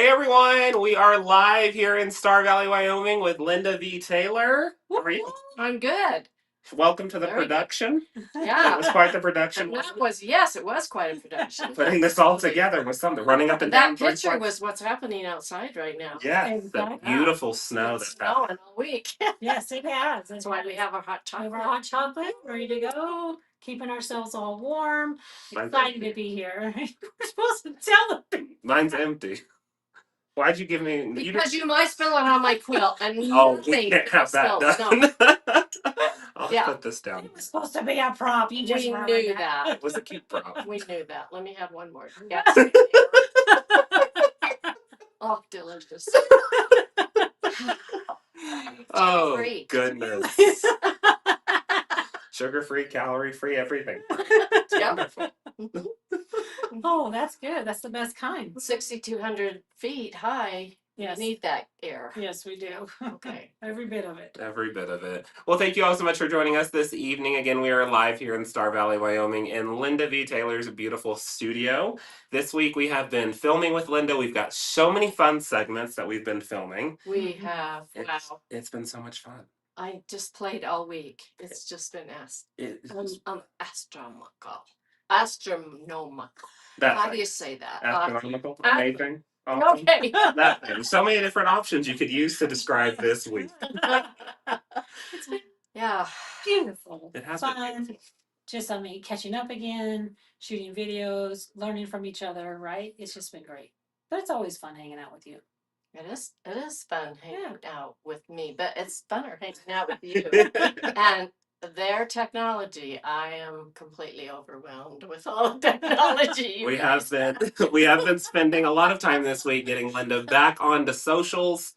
Hey everyone, we are live here in Star Valley, Wyoming with Linda V. Taylor. How are you? I'm good. Welcome to the Very production. Yeah. It was quite the production. Yes, it was quite a production. Putting this all together was something. Running up and down. That picture was what's happening outside right now. Yes, the beautiful snow It's that's happening. snowing all week. Yes, it has. That's why we have our hot We have chocolate. our hot chocolate ready to go, keeping ourselves all warm. Excited to be here. We're supposed to tell them. Mine's empty. Why'd you give me? Because you might spill it on my quilt, and Oh, we can't have that done. I'll put this down. It was supposed to be a prop. You just We knew that. It was a cute prop. We knew that. Let me have one more. Yes. Oh, delicious. Oh, Free. goodness. Sugar-free, calorie-free, everything. Wonderful. Oh, that's good. That's the best kind. 6,200 feet high. Yes. You need that air. Yes, we do. Okay. Every bit of it. Every bit of it. Well, thank you all so much for joining us this evening. Again, we are live here in Star Valley, Wyoming, in Linda V. Taylor's beautiful studio. This week we have been filming with Linda. We've got so many fun segments that we've been filming. We have. Wow. It's been so much fun. I just played all week. It's just been astronomical. How do you say that? Astronomical? Amazing? Awesome. Okay. That thing. So many different options you could use to describe this week. It's been Yeah. beautiful. It has fun. been beautiful. Just catching up again, shooting videos, learning from each other, right? It's just been great. But it's always fun hanging out with you. It is fun hanging out with me, but it's funner hanging out with you. And their technology, I am completely overwhelmed with all the technology. We have been spending a lot of time this week getting Linda back onto socials.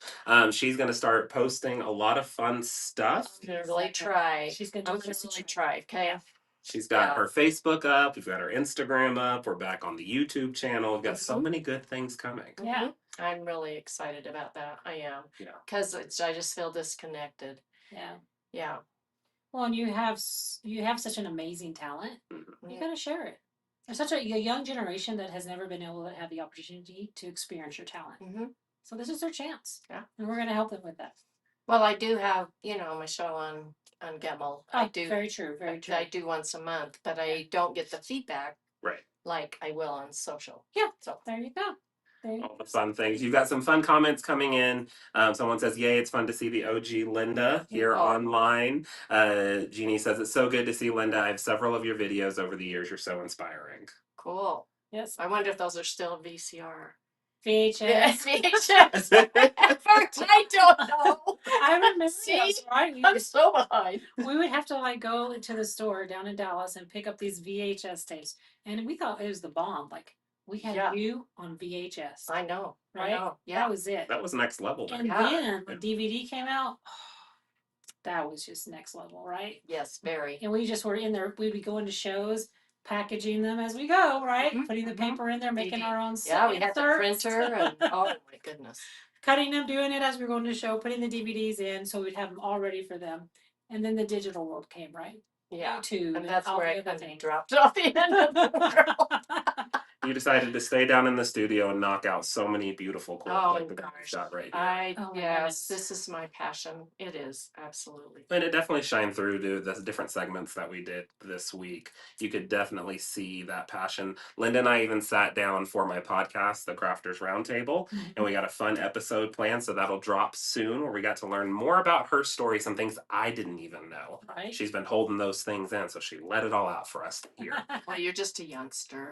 She's going to start posting a lot of fun stuff. I'm gonna really try. She's gonna really try. Okay. She's got her Facebook up. We've got her Instagram up. We're back on the YouTube channel. We've got so many good things coming. Yeah. I'm really excited about that. I am. Yeah. Because I just feel disconnected. Yeah. Yeah. Well, and you have such an amazing talent. Mm-hmm. You got to share it. There's such a young generation that has never been able to have the opportunity to experience your talent. Mm-hmm. So this is their chance. Yeah. And we're going to help them with that. Well, I do have, my show on Gemmel. I do. Very true. Very true. I do once a month, but I don't get the feedback. Right. Like I will on social. Yeah. So there you go. All the fun things. You've got some fun comments coming in. Someone says, yay, it's fun to see the OG Linda here online. Jeannie says, it's so good to see Linda. I have several of your videos over the years. You're so inspiring. Cool. Yes. I wonder if those are still VCR. VHS. Yes, VHS. I don't know. I remember those, right? I'm so behind. We would have to go into the store down in Dallas and pick up these VHS tapes. And we thought it was the bomb. We had you on VHS. I know. Right? I know. Yeah. That was it. That was next level. And then when DVD came out, that was just next level, right? Yes, very. And we just were in there. We'd be going to shows, packaging them as we go, right? Mm-hmm. Putting the paper in there, making our own. Yeah, we had the printer and oh my goodness. Cutting them, doing it as we were going to the show, putting the DVDs in, so we'd have them all ready for them. And then the digital world came, right? Yeah. YouTube. And that's where I kind of dropped off the end of the world. You decided to stay down in the studio and knock out so many beautiful quilts like the gosh. shot right here. Yes, this is my passion. It is, absolutely. And it definitely shined through to the different segments that we did this week. You could definitely see that passion. Linda and I even sat down for my podcast, The Crafters Roundtable, and we got a fun episode planned, so that'll drop soon, where we got to learn more about her story, some things I didn't even know. Right. She's been holding those things in, so she let it all out for us to hear. Well, you're just a youngster.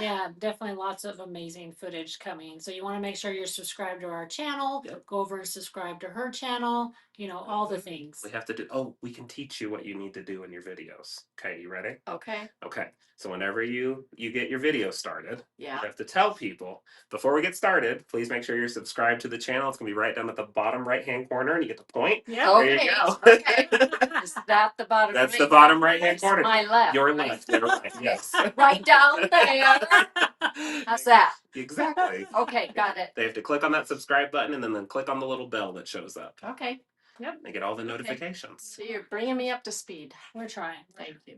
Yeah, definitely lots of amazing footage coming. So you want to make sure you're subscribed to our channel. Yep. Go over and subscribe to her channel. All the things. We have to do, we can teach you what you need to do in your videos. Okay, you ready? Okay. Okay, so whenever you get your video started, yeah, you have to tell people, before we get started, please make sure you're subscribed to the channel. It's going to be right down at the bottom right-hand corner, and you get the point. Yeah. Okay. There you go. Okay. Is that the bottom? That's the bottom right-hand corner. My left. Your left. Your right. Yes. Right down there. How's that? Exactly. Okay, got it. They have to click on that subscribe button and then click on the little bell that shows up. Okay. Yep. They get all the notifications. So you're bringing me up to speed. We're trying. Thank you.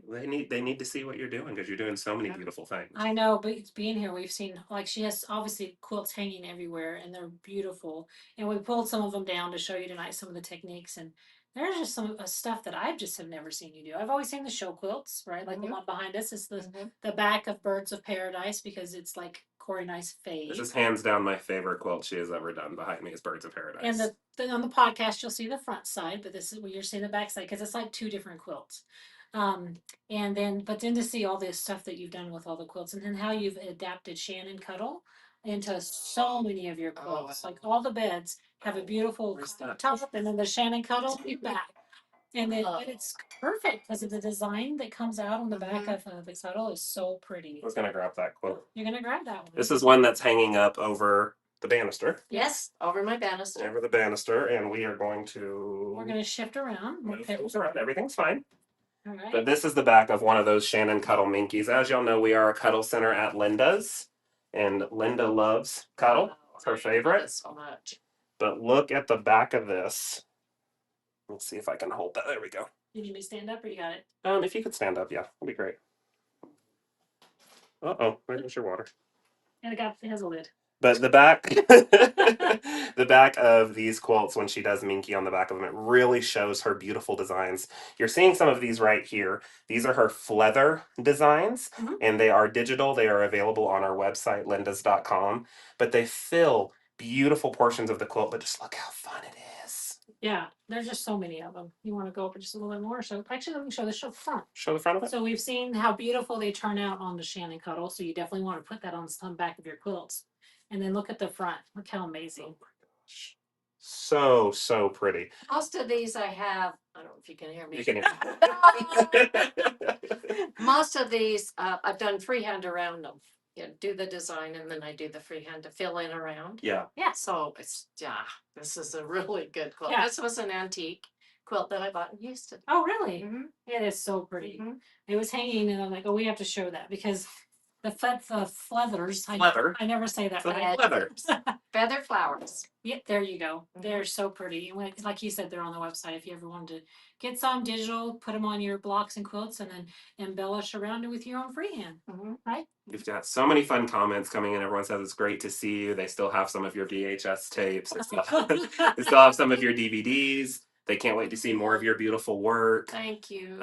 They need to see what you're doing because you're doing so many beautiful things. I know, but being here, we've seen like she has obviously quilts hanging everywhere, and they're beautiful. And we pulled some of them down to show you tonight some of the techniques, and there's just some stuff that I just have never seen you do. I've always seen the show quilts, right? Like the one behind us is the back of Birds of Paradise because it's like Corey Nice fade. This is hands down my favorite quilt she has ever done. Behind me is Birds of Paradise. And on the podcast you'll see the front side, but this is where you're seeing the back side because it's like two different quilts. And then to see all this stuff that you've done with all the quilts, and then how you've adapted Shannon Cuddle into so many of your quilts. Like all the beds have a beautiful top, and then the Shannon Cuddle back. And then it's perfect because of the design that comes out on the back of the Cuddle is so pretty. I was gonna grab that quilt. You're gonna grab that one. This is one that's hanging up over the banister. Yes, over my banister. Over the banister, and we are going to. We're gonna shift around. Move things around. Everything's fine. All right. But this is the back of one of those Shannon Cuddle Minkies. As y'all know, we are a Cuddle Center at Linda's, and Linda loves Cuddle. It's her favorite. So much. But look at the back of this. Let's see if I can hold that. There we go. You need me to stand up, or you got it? If you could stand up, yeah, that'd be great. There's your water. And it has a lid. But the back, the back of these quilts, when she does Minky on the back of them, it really shows her beautiful designs. You're seeing some of these right here. These are her Fleather designs, and they are digital. They are available on our website, lindas.com. But they fill beautiful portions of the quilt, but just look how fun it is. Yeah, there's just so many of them. You want to go over just a little bit more? So actually, let me show the front. Show the front of it. So we've seen how beautiful they turn out on the Shannon Cuddle. So you definitely want to put that on the back of your quilts. And then look at the front. Look how amazing. Oh my gosh. So pretty. Most of these I have, I don't know if you can hear me. You can hear. Most of these, I've done freehand around them. Do the design and then I do the freehand to fill in around. Yeah. So this is a really good quilt. Yeah. This was an antique quilt that I bought in Houston. Oh, really? It is so pretty. It was hanging, and I'm like, we have to show that because the feathers. I never say that right. Feather flowers. Yeah, there you go. They're so pretty. And like you said, they're on the website. If you ever wanted to get some digital, put them on your blocks and quilts, and then embellish around it with your own freehand. Right? You've got so many fun comments coming in. Everyone says it's great to see you. They still have some of your VHS tapes. They still have some of your DVDs. They can't wait to see more of your beautiful work. Thank you.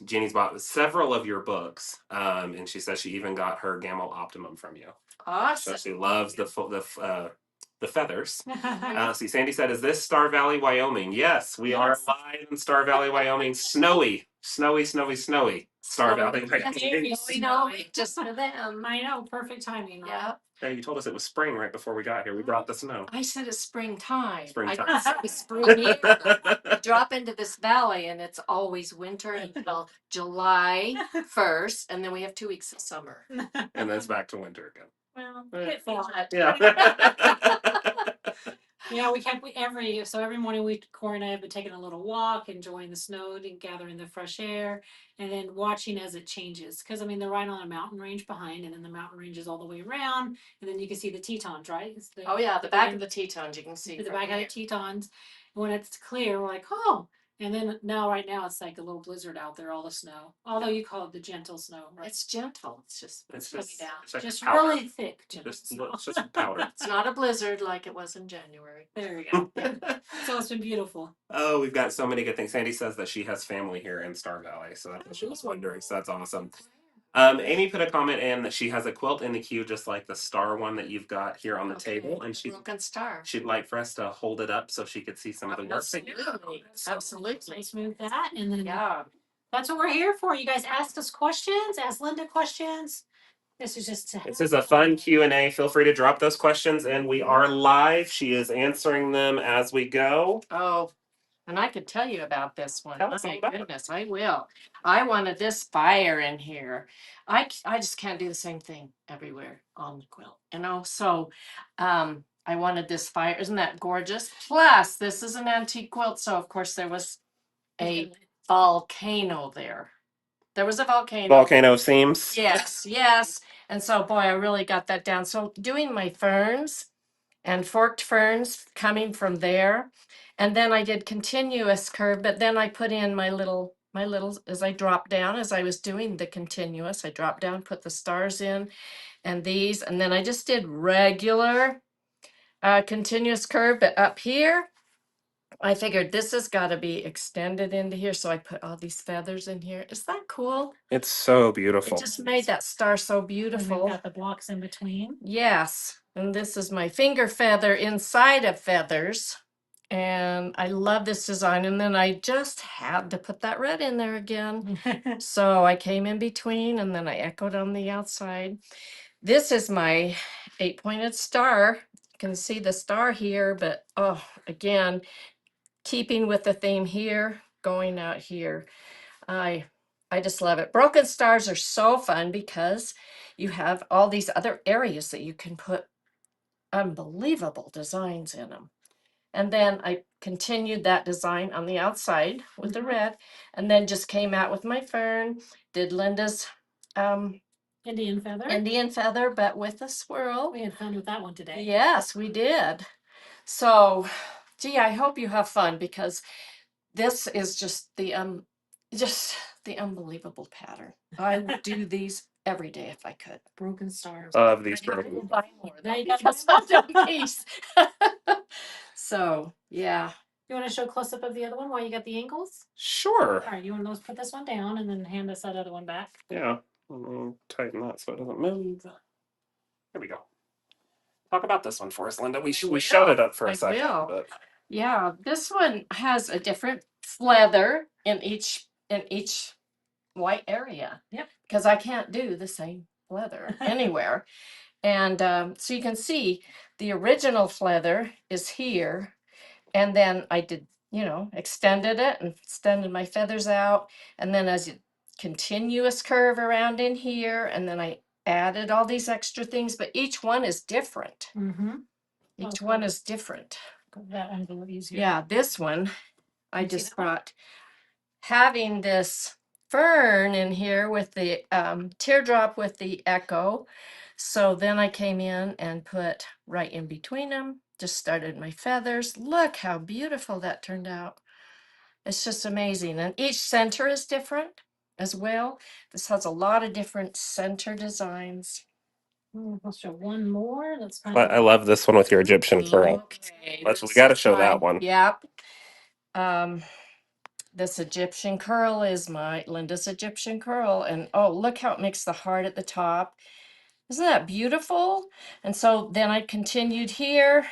Jeannie's bought several of your books, and she says she even got her Gamma Optimum from you. Awesome. So she loves the feathers. See, Sandy said, "Is this Star Valley, Wyoming?" Yes, we are live in Star Valley, Wyoming. Snowy Star Valley, Wyoming. Snowy, just for them. I know, perfect timing. Right? Yeah. Hey, you told us it was spring right before we got here. We brought the snow. I said it's springtime. Springtime. I said it's spring here. You drop into this valley and it's always winter until July 1st, and then we have 2 weeks of summer. And then it's back to winter again. Well, it felt Yeah. Yeah, every morning Corey and I have been taking a little walk, enjoying the snow and gathering the fresh air, and then watching as it changes. Because they're right on a mountain range behind, and then the mountain range is all the way around, and then you can see the Tetons, right? The back of the Tetons you can see. The back of the Tetons. When it's clear, we're like, oh. And then right now it's like a little blizzard out there, all the snow. Although you call it the gentle snow, right? It's gentle. It's coming down. It's like just powder. really thick. It's just powder. It's not a blizzard like it was in January. There we go. So it's been beautiful. Oh, we've got so many good things. Sandy says that she has family here in Star Valley, so that's what she was wondering. So that's awesome. Amy put a comment in that she has a quilt in the queue just like the star one that you've got here on the table, and Broken Star. she'd like for us to hold it up so she could see some of the work. Absolutely. Let's move that, and then that's what we're here for. You guys ask us questions, ask Linda questions. This is a fun Q&A. Feel free to drop those questions, and we are live. She is answering them as we go. Oh, and I could tell you about this one. Tell us My about it. goodness, I will. I wanted this fire in here. I just can't do the same thing everywhere on the quilt, So, I wanted this fire. Isn't that gorgeous? Plus, this is an antique quilt, so of course there was a volcano there. There was a volcano. Volcano seams. Yes. And so, boy, I really got that down. So doing my ferns, and forked ferns coming from there. And then I did continuous curve, but then I put in my little, as I dropped down, as I was doing the continuous, I dropped down, put the stars in and these, and then I just did regular continuous curve, but up here, I figured this has got to be extended into here. So I put all these feathers in here. Is that cool? It's so It beautiful. just made that star so And we've beautiful. got the blocks in between. Yes. And this is my finger feather inside of feathers. And I love this design. And then I just had to put that red in there again. So I came in between and then I echoed on the outside. This is my 8-pointed star. You can see the star here, but oh, again, keeping with the theme here, going out here. I just love it. Broken stars are so fun because you have all these other areas that you can put unbelievable designs in them. And then I continued that design on the outside with the red, and then just came out with my fern, did Linda's Indian feather. Indian feather, but with a swirl. We had fun with that one today. Yes, we did. So, gee, I hope you have fun because this is just the unbelievable pattern. I would do these every day if I could. Broken stars. Of these I broken. will buy more Now though, you got because my I'm done piece. So yeah. You want to show close up of the other one while you got the ankles? Sure. All right, you want to put this one down and then hand us that other one back? Yeah. Let me tighten that so it doesn't move. There we go. Talk about this one for us, Linda. We showed it up for a I second. will. But Yeah, this one has a different feather in each white area. Yep. Because I can't do the same feather anywhere. And so you can see the original feather is here. And then I did, extended it and extended my feathers out. And then as a continuous curve around in here. And then I added all these extra things, but each one is different. Mm-hmm. Each Okay. one is different. That one's a little easier. Yeah, this one, I You see just that one? brought having this fern in here with the teardrop with the echo. So then I came in and put right in between them, just started my feathers. Look how beautiful that turned out. It's just amazing. And each center is different as well. This has a lot of different center designs. Let's show one more. That's kind I love this one with your Egyptian curl. Okay, We this got to is show that my- one. Yep. This Egyptian curl is my Linda's Egyptian curl. And oh, look how it makes the heart at the top. Isn't that beautiful? And so then I continued here,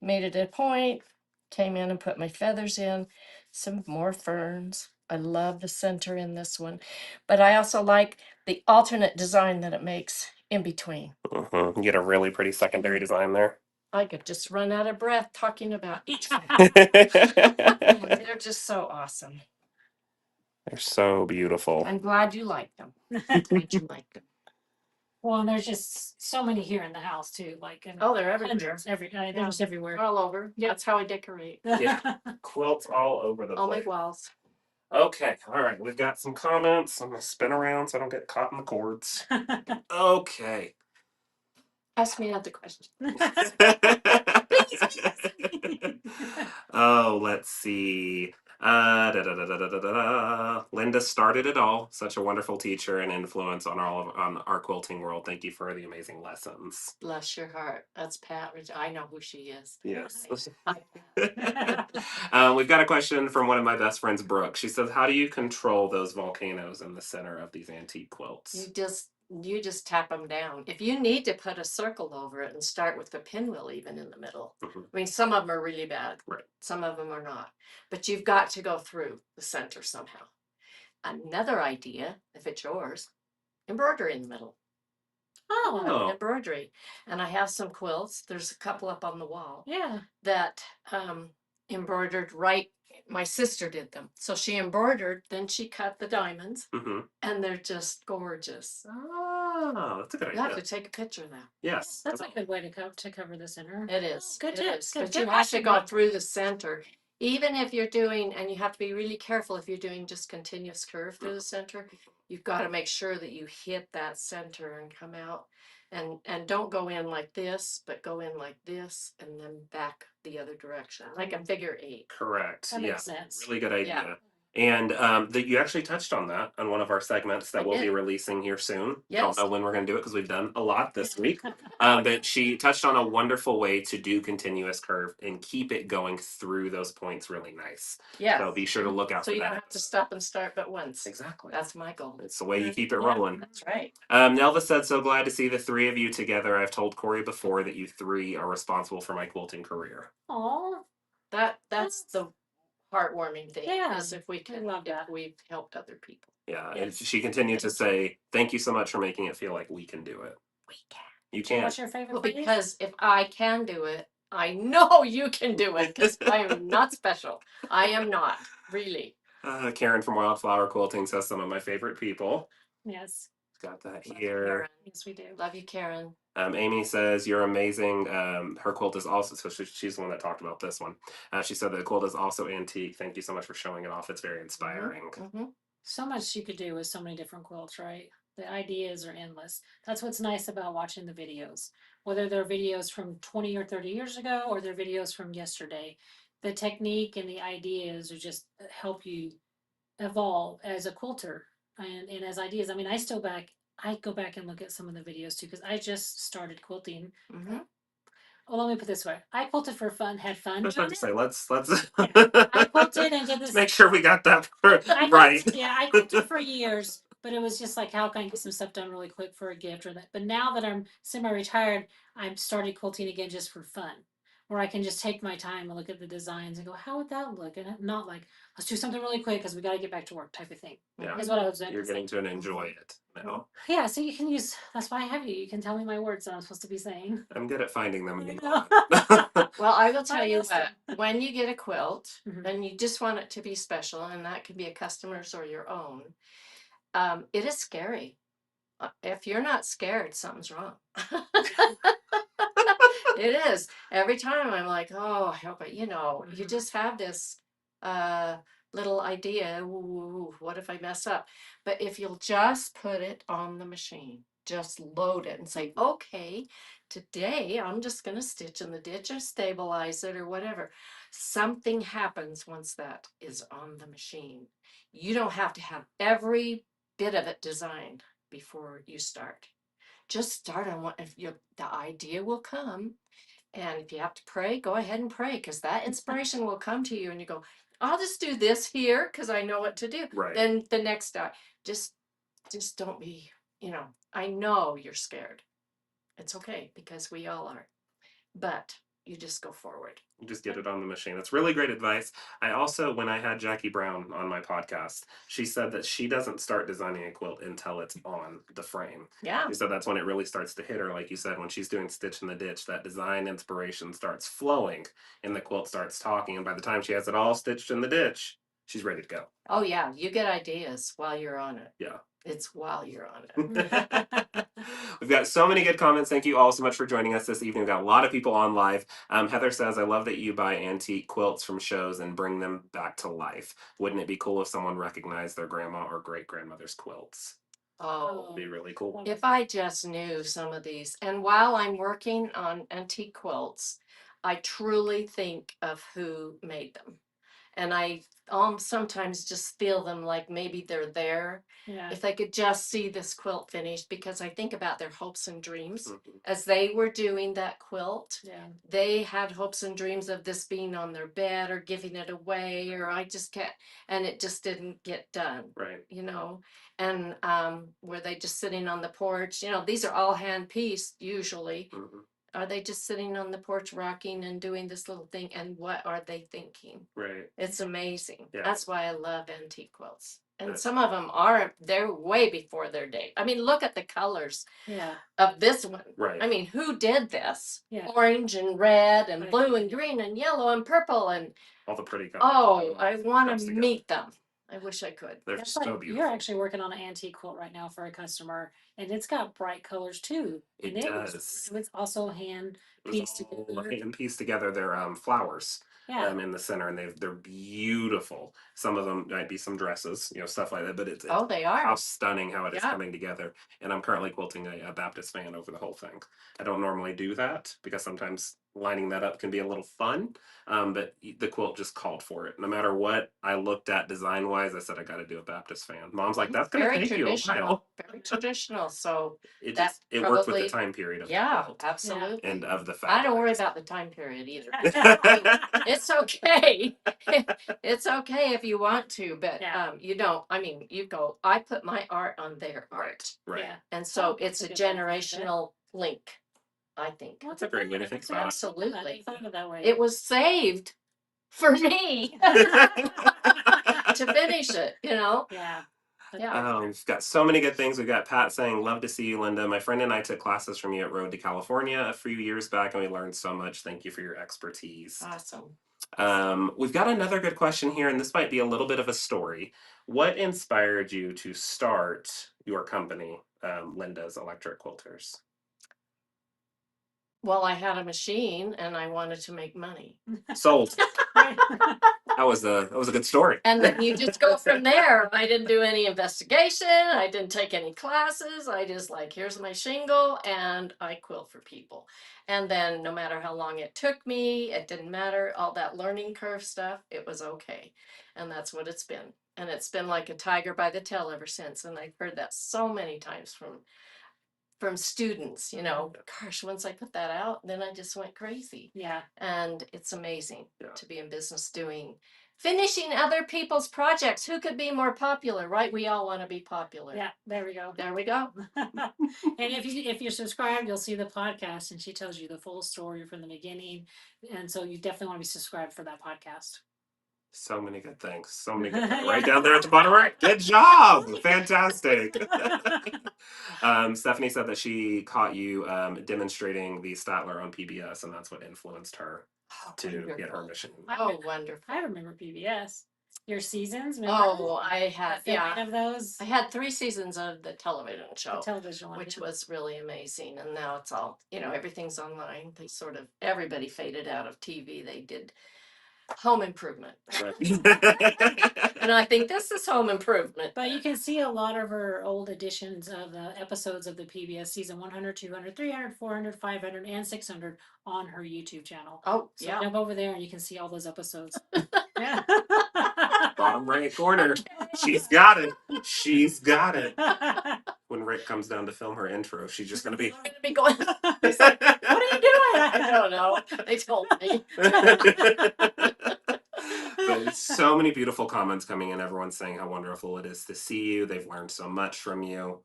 made it a point, came in and put my feathers in, some more ferns. I love the center in this one, but I also like the alternate design that it makes in between. You get a really pretty secondary design there. I could just run out of breath talking about each one. They're They're just so awesome. so beautiful. I'm glad you like them. Glad you like them. Well, and there's just so many here in the house too. Like Oh, they're everywhere. hundreds they're Yeah. just everywhere. All over. Yep. That's how I decorate. Yeah. Quilts all over the All my place. walls. Okay, all right. We've got some comments. I'm gonna spin around so I don't get caught in the cords. Okay. Ask me another question. Oh, let's see. Linda started it all. Such a wonderful teacher and influence on on our quilting world. Thank you for the amazing lessons. Bless your heart. That's Pat. I know who she is. Yes. Hi, We've got a question from one of my best friends, Brooke. She says, "How do you control those volcanoes in the center of these antique quilts?" You just tap them down. If you need to put a circle over it and start with the pinwheel even in the middle. Mhm. I mean, some of them are really bad. Right. Some of them are not. But you've got to go through the center somehow. Another idea, if it's yours, embroidery in the middle. Oh. Embroidery. And I have some quilts. There's a couple up on the wall Yeah. that embroidered right. My sister did them. So she embroidered, then she cut the diamonds, Mm-hmm. and they're just gorgeous. Oh, that's a good You have idea. to take a picture of that. Yes. That's a good way to cover the center. It is. Good It tips. is. Good But you tips. have to go through the center. Even if you're doing, and you have to be really careful if you're doing just continuous curve through the center, you've got to make sure that you hit that center and come out. and don't go in like this, but go in like this and then back the other direction, like a figure 8. Correct. That Yeah. makes sense. Really good idea. Yeah. And that you actually touched on that on one of our segments that I we'll be did. releasing here soon. Yes. Don't know when we're going to do it because we've done a lot this week. But she touched on a wonderful way to do continuous curve and keep it going through those points really nice. Yeah. So be sure to look out So for you that. don't have to stop and start but once. Exactly. That's my goal. It's the way you keep it Yeah. rolling. That's right. Nelva said, so glad to see the three of you together. I've told Corey before that you three are responsible for my quilting career. Aw, That's the heartwarming thing. Yeah, Is if we can, love if that. we've helped other people. Yeah, and Yes. she continued to say, thank you so much for making it feel like we can do it. We can. You can. What's your favorite Well, phrase? because if I can do it, I know you can do it because I am not special. I am not, really. Karen from Wildflower Quilting says some of my favorite people. Yes, Got that Love you, here. Karen. yes, we do. Love you, Karen. Amy says, you're amazing. Her quilt is also, so she's the one that talked about this one. She said the quilt is also antique. Thank you so much for showing it off. It's very inspiring. So much you could do with so many different quilts, right? The ideas are endless. That's what's nice about watching the videos. Whether they're videos from 20 or 30 years ago or they're videos from yesterday, the technique and the ideas are just help you evolve as a quilter and as ideas. I mean, I go back and look at some of the videos too because I just started quilting. Well, let me put it this way: I quilted for fun, had fun. I was about to say, let's I quilted and did let's this. make sure we got that I right. Yeah, I quilted for years, but it was just like, how can I get some stuff done really quick for a gift or that? But now that I'm semi-retired, I've started quilting again just for fun, where I can just take my time and look at the designs and go, how would that look? And not like, let's do something really quick because we got to get back to work type of thing. Yeah. Is what I was You're getting to enjoy it now. Yeah, so you can use. That's why I have you. You can tell me my words that I'm supposed to be saying. I'm good at finding them. And Well, I will tell you listen. what, when you get a quilt Mhm. and you just want it to be special, and that can be a customer's or your own, it is scary. If you're not scared, something's wrong. It is. Every time I'm like, oh, I hope you Mm-hmm. just have this little idea. Ooh, what if I mess up? But if you'll just put it on the machine, just load it and say, okay, today I'm just going to stitch in the ditch or stabilize it or whatever. Something happens once that is on the machine. You don't have to have every bit of it designed before you start. Just start on what if the idea will come, and if you have to pray, go ahead and pray because that inspiration will come to you and you go, I'll just do this here because I know what to do. Right. Then the next time, just don't be, I know you're scared. It's okay because we all are. But you just go forward. You just get it on the machine. That's really great advice. I also, when I had Jackie Brown on my podcast, she said that she doesn't start designing a quilt until it's on the frame. Yeah. She said that's when it really starts to hit her. Like you said, when she's doing Stitch in the Ditch, that design inspiration starts flowing and the quilt starts talking. And by the time she has it all stitched in the ditch, she's ready to go. Oh, yeah. You get ideas while you're on it. Yeah. It's while you're on it. We've got so many good comments. Thank you all so much for joining us this evening. We've got a lot of people on live. Heather says, I love that you buy antique quilts from shows and bring them back to life. Wouldn't it be cool if someone recognized their grandma or great grandmother's quilts? Oh, It'd be really cool. if I just knew some of these. And while I'm working on antique quilts, I truly think of who made them. And I sometimes just feel them like maybe they're there. Yeah. If they could just see this quilt finished, because I think about their hopes and dreams Mhm. as they were doing that quilt. Yeah. They had hopes and dreams of this being on their bed or giving it away, or I just can't, and it just didn't get done. Right. And were they just sitting on the porch? These are all hand pieced usually. Mhm. Are they just sitting on the porch rocking and doing this little thing? And what are they thinking? Right. It's amazing. Yeah. That's why I love antique quilts. And That's- some of them they're way before their day. I mean, look at the colors Yeah. of this one. Right. I mean, who did this? Yeah. Orange and red and Right. blue and green and yellow and purple and All the pretty colors. oh, I want comes to together. meet them. I wish I could. They're That's so like, beautiful. you're actually working on an antique quilt right now for a customer, and it's got bright colors too. It And does. It's also hand It was pieced all together. hand pieced together. They're flowers. Yeah. in the center, and they're beautiful. Some of them might be some dresses, stuff like that. But it's Oh, they how are. stunning how it is Yeah. coming together. And I'm currently quilting a Baptist fan over the whole thing. I don't normally do that because sometimes lining that up can be a little fun. But the quilt just called for it. No matter what I looked at design wise, I said I got to do a Baptist fan. Mom's like, that's gonna Very take you a while. traditional. Very traditional. So It that just it worked with the probably- time period of the yeah, quilt absolutely. and of the I fabric. don't worry about the time period either. It's okay. It's okay if you want to, but Yeah. you don't. I mean, you go. I put my art on their art, Right. Yeah. and so Oh, it's that's a a good way to look at it. generational link. I think Well, That's a great way to think that's a about it. good thought. I Absolutely. didn't thought of it that way. it was saved for me to finish it. Yeah. That's Yeah. very We've got so many good things. We've got Pat saying, love to see you, Linda. My friend and I took classes from you at Road to California a few years back, and we learned so much. Thank you for your expertise. Awesome. We've got another good question here, and this might be a little bit of a story. What inspired you to start your company, Linda's Electric Quilters? Well, I had a machine and I wanted to make money. Sold. Right. That was a good story. And then you just go from there. I didn't do any investigation. I didn't take any classes. I just here's my shingle and I quilt for people. And then no matter how long it took me, it didn't matter. All that learning curve stuff, it was okay. And that's what it's been. And it's been like a tiger by the tail ever since. And I've heard that so many times from students, gosh, once I put that out, then I just went crazy. Yeah. And it's amazing Yeah. to be in business finishing other people's projects. Who could be more popular, right? We all want to be popular. Yeah. There we go. There we go. And if you're subscribed, you'll see the podcast, and she tells you the full story from the beginning. And so you definitely want to be subscribed for that podcast. So many good things. So many good things. Right down there at the bottom right. Good job. Fantastic. Stephanie said that she caught you demonstrating the Statler on PBS, and that's what influenced her to get her mission. Oh, wonderful. I remember PBS. Your seasons, remember? Oh, I had, filming of those. I had 3 seasons of the television show. The television one, which yeah. was really amazing. And now it's all, everything's online. Everybody faded out of TV. They did home improvement. Right. And I think this is home improvement. But you can see a lot of her old editions of the episodes of the PBS season 100, 200, 300, 400, 500, and 600 on her YouTube channel. Oh, So yeah. jump over there and you can see all those episodes. Yeah. Bottom right corner. She's got it. She's got it. When Rick comes down to film her intro, she's just going to be. I'm gonna be going. He's like, what are you doing? I don't know. They told me. But so many beautiful comments coming in. Everyone's saying how wonderful it is to see you. They've learned so much from you.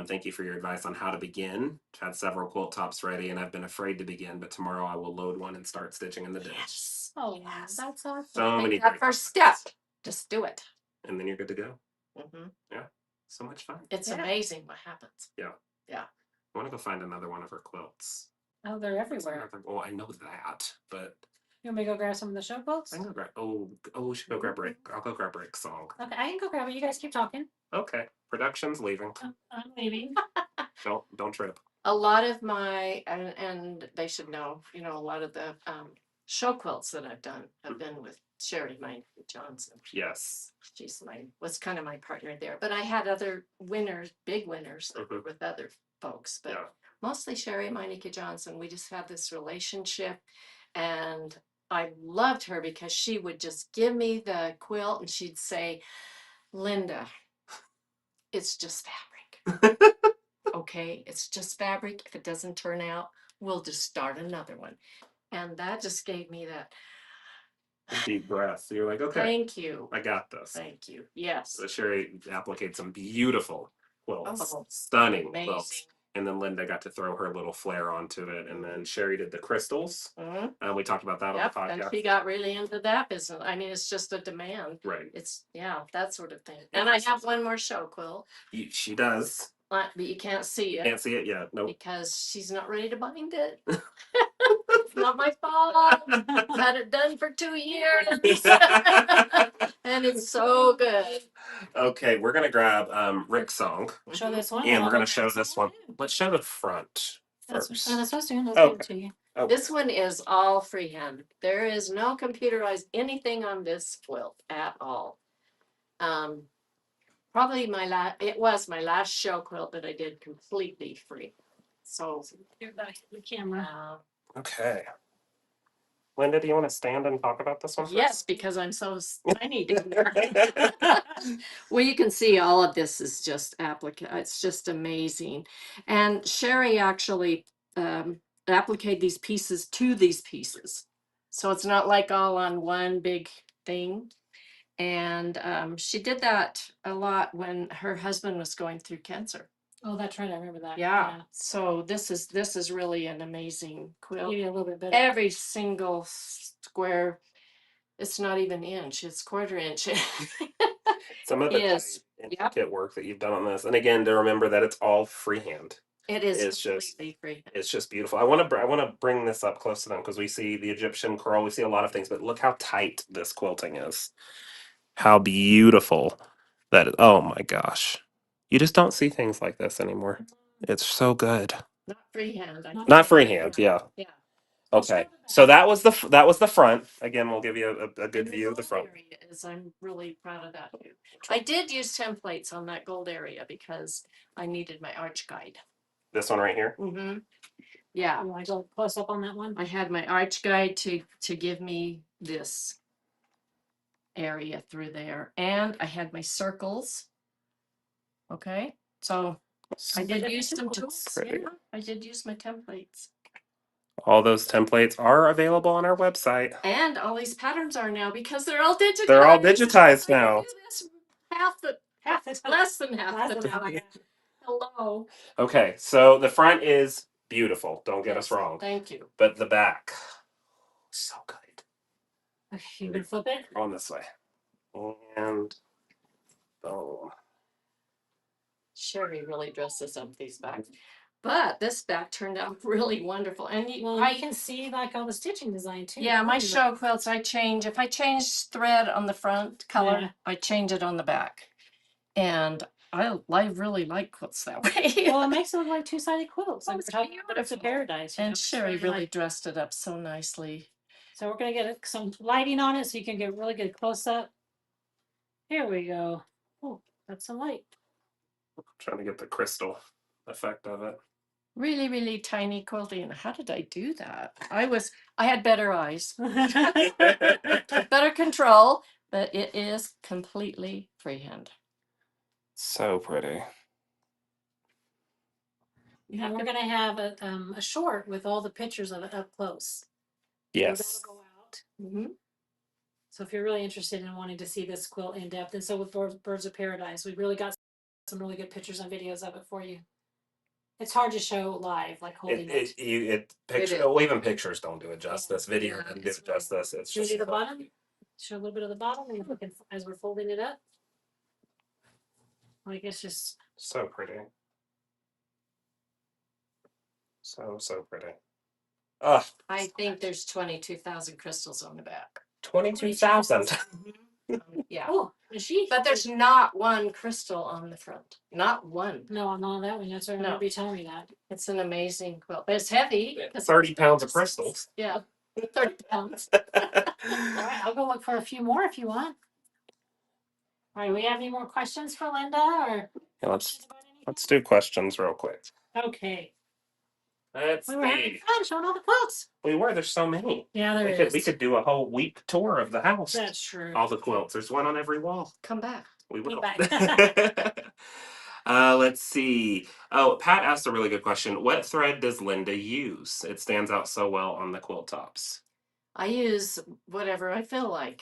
Thank you for your advice on how to begin. I've had several quilt tops ready, and I've been afraid to begin. But tomorrow I will load one and start stitching in the ditch. Yes. Oh, Yes. that's awesome. So many Take that great first comments. step. Just do it. And then you're good to go. Mhm. So much fun. It's Yeah. amazing what happens. I want to go find another one of her quilts. Oh, they're everywhere. Well, I know that, but You want me to go grab some of the show quotes? I can go grab. Oh, we should go grab Rick. I'll go grab Rick's song. Okay, I can go grab it. You guys keep talking. Okay, production's leaving. I'm leaving. Don't trip. A lot of my, and they should know, a lot of the show quilts that I've done have been with Sherry Johnson. Yes. She's was kind of my partner there. But I had other winners, big winners Mhm. with other folks, but Yeah. mostly Sherry Meineke Johnson. We just had this relationship, and I loved her because she would just give me the quilt and she'd say, Linda, it's just fabric. Okay, it's just fabric. If it doesn't turn out, we'll just start another one. And that just gave me that. Deep breath. So you're like, okay, Thank you. I got this. Thank you. Yes. So Sherry appliqued some beautiful quilts, Oh, stunning amazing. quilts. And then Linda got to throw her little flair onto it. And then Sherry did the crystals. Mhm. We talked about that Yep, on the and podcast. she got really into that business. I mean, it's just a demand. Right. It's that sort of thing. And I have one more show quilt, She does. but you can't see it Can't see it yet. Nope. because she's not ready to bind it. It's not my fault. Had it done for 2 years, and it's so good. Okay, we're gonna grab Rick's song, Show this one. and I'll we're gonna go show grab this some. one. Let's show the front That's first. what I was doing. I'll give it to you. Oh, This one is all freehand. There is no computerized anything on this quilt at all. Probably it was my last show quilt that I did completely free. So Here, back to the camera. okay. Linda, do you want to stand and talk about this one? yes, because I'm so tiny down there. Well, you can see all of this is just it's just amazing. And Sherry actually appliqued these pieces to these pieces. So it's not like all on one big thing. And she did that a lot when her husband was going through cancer. Oh, that's right. I remember that. Yeah. So this is really an amazing quilt. Maybe a little bit better. Every single square, it's not even inch, it's quarter inch. Some of the Is, tight, yep. intricate work that you've done on this, and again, to remember that it's all freehand. It is It's completely free. It's just beautiful. I want to bring this up close to them because we see the Egyptian curl, we see a lot of things, but look how tight this quilting is. How beautiful that is. Oh my gosh. You just don't see things like this anymore. It's so good. Not freehand. Not freehand, yeah. Yeah. Okay. So that was the front. Again, we'll give you a good And view of the front. gold area I'm really proud of that too. I did use templates on that gold area because I needed my arch guide. This one right here. Mm-hmm. Yeah. You want to go close up on that one? I had my arch guide to give me this area through there, and I had my circles. Okay, so I did use some tools. Pretty. Yeah, I did use my templates. All those templates are available on our website. And all these patterns are now because they're all digitized. They're all digitized I now. do this half the less than half the time. Hello. Okay, so the front is beautiful. Don't get us Yes, wrong. Thank you. But the back, so good. Okay, you can flip it. On this way. And boom. Sherry really dresses up these backs. But this back turned out really wonderful. And Well, I can see like all the stitching design too. yeah, my Really show quilts, if I change thread on the front color, Yeah. I change it on the back. And I really like quilts that way. Well, it makes it look like two-sided quilts. Oh, Like it's we're talking about Birds of beautiful. Paradise. You know, And it's Sherry really really like- dressed it up so nicely. So we're gonna get some lighting on it so you can get really good close up. Here we go. Oh, that's some light. Trying to get the crystal effect of it. Really, really tiny quilting. How did I do that? I had better eyes, better control, but it is completely freehand. So pretty. And we're gonna have a short with all the pictures of it up close. Yes. So that'll go out. Mm-hmm. So if you're really interested in wanting to see this quilt in depth, and so with Birds of Paradise, we really got some really good pictures and videos of it for you. It's hard to show live, like holding it. Well, even pictures don't do it justice. Video Yeah, doesn't do it's it justice. It's Should we just do the bottom? Show a little bit of the bottom as we're folding it up. Like it's just so pretty. So pretty. Ugh, I think there's 22,000 crystals on the back. 22,000. Yeah. oh, is she? But there's not one crystal on the front. Not one. No, I'm not on that one. That's what I remember you telling me that. It's an amazing quilt. But it's heavy. 30 pounds of crystals. Yeah. 30 pounds. All right, I'll go look for a few more if you want. All right, we have any more questions for Linda or? Yeah, let's do questions real quick. Okay. Let's We were having see. fun showing all the quilts. We were. There's so many. Yeah, there We is. could do a whole week tour of the house. That's true. All the quilts. There's one on every wall. Come back. We will. back. Let's see. Oh, Pat asked a really good question. What thread does Linda use? It stands out so well on the quilt tops. I use whatever I feel like.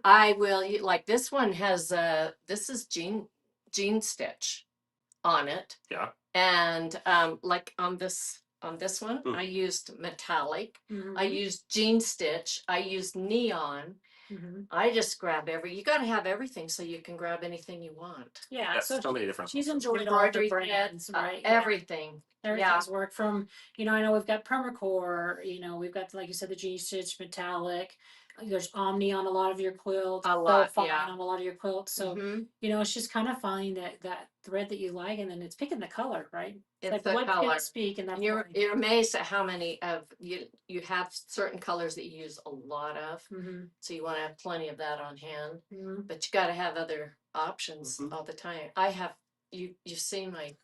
I will like this one has this is jean stitch on it. Yeah. And like on this one, I used metallic. Mhm. I used jean stitch. I used neon. Mhm. I just grab you got to have everything so you can grab anything you want. Yeah, Yes, so so many different. she's enjoyed all the Embroidery brands, thread, right? everything. Everything's work from, I know we've got permacore, we've got, like you said, the jean stitch, metallic, There's omni on a lot of your quilts, A lot, profile yeah. on a lot of your quilts. So Mhm. it's just kind of finding that thread that you like, and then it's picking the color, right? It's like the what color. can speak, and that's And you're what you're amazed at how many of you have certain colors that you use a lot of. Mm-hmm. So you want to have plenty of that on hand. Mm-hmm. But you got to have other options Mhm. all the time. I have you've seen my